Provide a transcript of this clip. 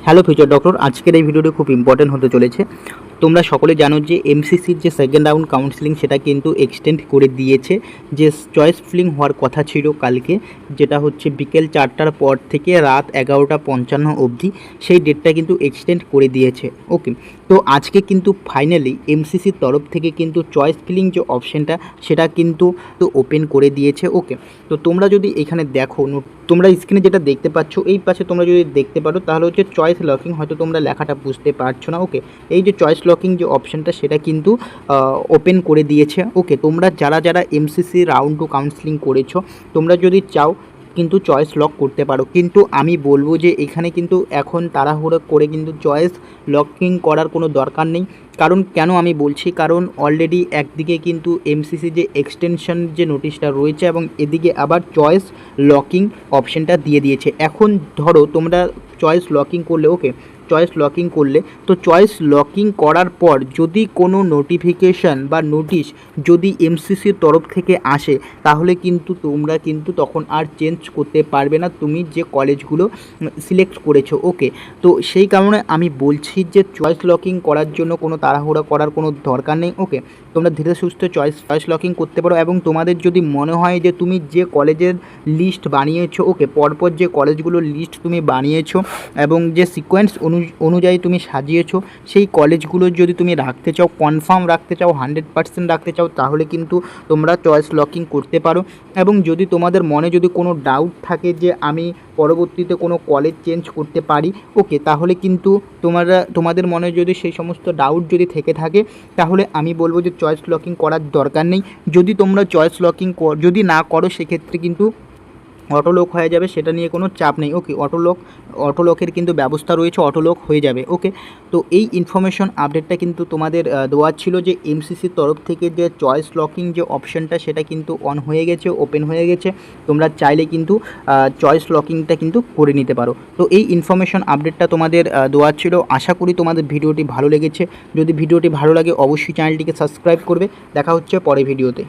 Hello future doctor, আজকের এই ভিডিওটি খুব ইম্পর্টেন্ট হতে চলেছে। তোমরা সকলে জানো যে এমসিসির যে সেকেন্ড রাউন্ড কাউন্সিলিং সেটা কিন্তু এক্সটেন্ড করে দিয়েছে। যে চয়েস ফিলিং হওয়ার কথা ছিল কালকে, যেটা হচ্ছে বিকেল 4টার পর থেকে রাত 11:55 অবধি, সেই ডেটটা কিন্তু এক্সটেন্ড করে দিয়েছে। ওকে, তো আজকে কিন্তু ফাইনালি এমসিসির তরফ থেকে কিন্তু চয়েস ফিলিং যে অপশানটা সেটা কিন্তু ওপেন করে দিয়েছে। ওকে, তো তোমরা যদি এখানে দেখো, তোমরা স্ক্রিনে যেটা দেখতে পাচ্ছ এই পাশে তোমরা যদি দেখতে পারো তাহলে হচ্ছে চয়েস লকিং, হয়তো তোমরা লেখাটা বুঝতে পারছো না। ওকে, এই যে চয়েস লকিং যে অপশানটা সেটা কিন্তু ওপেন করে দিয়েছে। ওকে, তোমরা যারা যারা এমসিসি রাউন্ড টু কাউন্সিলিং করেছো, তোমরা যদি চাও কিন্তু চয়েস লক করতে পারো, কিন্তু আমি বলবো যে এখানে কিন্তু এখন তাড়াহুড়ো করে কিন্তু চয়েস লকিং করার কোনো দরকার নেই। কারণ কেন আমি বলছি, কারণ অলরেডি একদিকে কিন্তু এমসিসি যে এক্সটেনশন যে নোটিশটা রয়েছে এবং এদিকে আবার চয়েস লকিং অপশানটা দিয়ে দিয়েছে। এখন ধরো তোমরা চয়েস লকিং করলে, ওকে, চয়েস লকিং করলে তো চয়েস লকিং করার পর যদি কোনো নোটিফিকেশান বা নোটিশ যদি এমসিসির তরফ থেকে আসে তাহলে কিন্তু তোমরা কিন্তু তখন আর চেঞ্জ করতে পারবে না তুমি যে কলেজগুলো সিলেক্ট করেছো। ওকে, তো সেই কারণে আমি বলছি যে চয়েস লকিং করার জন্য কোনো তাড়াহুড়া করার কোনো দরকার নেই। ওকে, তোমরা ধীরে সুস্থে চয়েস লকিং করতে পারো এবং তোমাদের যদি মনে হয় যে তুমি যে কলেজের লিস্ট বানিয়েছো, ওকে, পরপর যে কলেজগুলোর লিস্ট তুমি বানিয়েছো এবং যে সিকোয়েন্স অনুযায়ী তুমি সাজিয়েছো, সেই কলেজগুলো যদি তুমি রাখতে চাও, কনফার্ম রাখতে চাও, 100% রাখতে চাও, তাহলে কিন্তু তোমরা চয়েস লকিং করতে পারো। এবং যদি তোমাদের মনে যদি কোনো ডাউট থাকে যে আমি পরবর্তীতে কোনো কলেজ চেঞ্জ করতে পারি, ওকে, তাহলে কিন্তু তোমাদের মনে যদি সেই সমস্ত ডাউট যদি থেকে থাকে তাহলে আমি বলবো যে চয়েস লকিং করার দরকার নেই। যদি তোমরা চয়েস লকিং যদি না করো সেক্ষেত্রে কিন্তু অটোলক হয়ে যাবে, সেটা নিয়ে কোনো চাপ নেই। ওকে, অটোলকের কিন্তু ব্যবস্থা রয়েছে, অটোলক হয়ে যাবে। ওকে, তো এই ইনফরমেশন আপডেটটা কিন্তু তোমাদের দেওয়ার ছিল যে এমসিসির তরফ থেকে যে চয়েস লকিং যে অপশানটা সেটা কিন্তু অন হয়ে গেছে, ওপেন হয়ে গেছে। তোমরা চাইলে কিন্তু চয়েস লকিংটা কিন্তু করে নিতে পারো। তো এই ইনফরমেশন আপডেটটা তোমাদের দেওয়ার ছিল। আশা করি তোমাদের ভিডিওটি ভালো লেগেছে। যদি ভিডিওটি ভালো লাগে অবশ্যই চ্যানেলটিকে সাবস্ক্রাইব করবে। দেখা হচ্ছে পরে ভিডিওতে।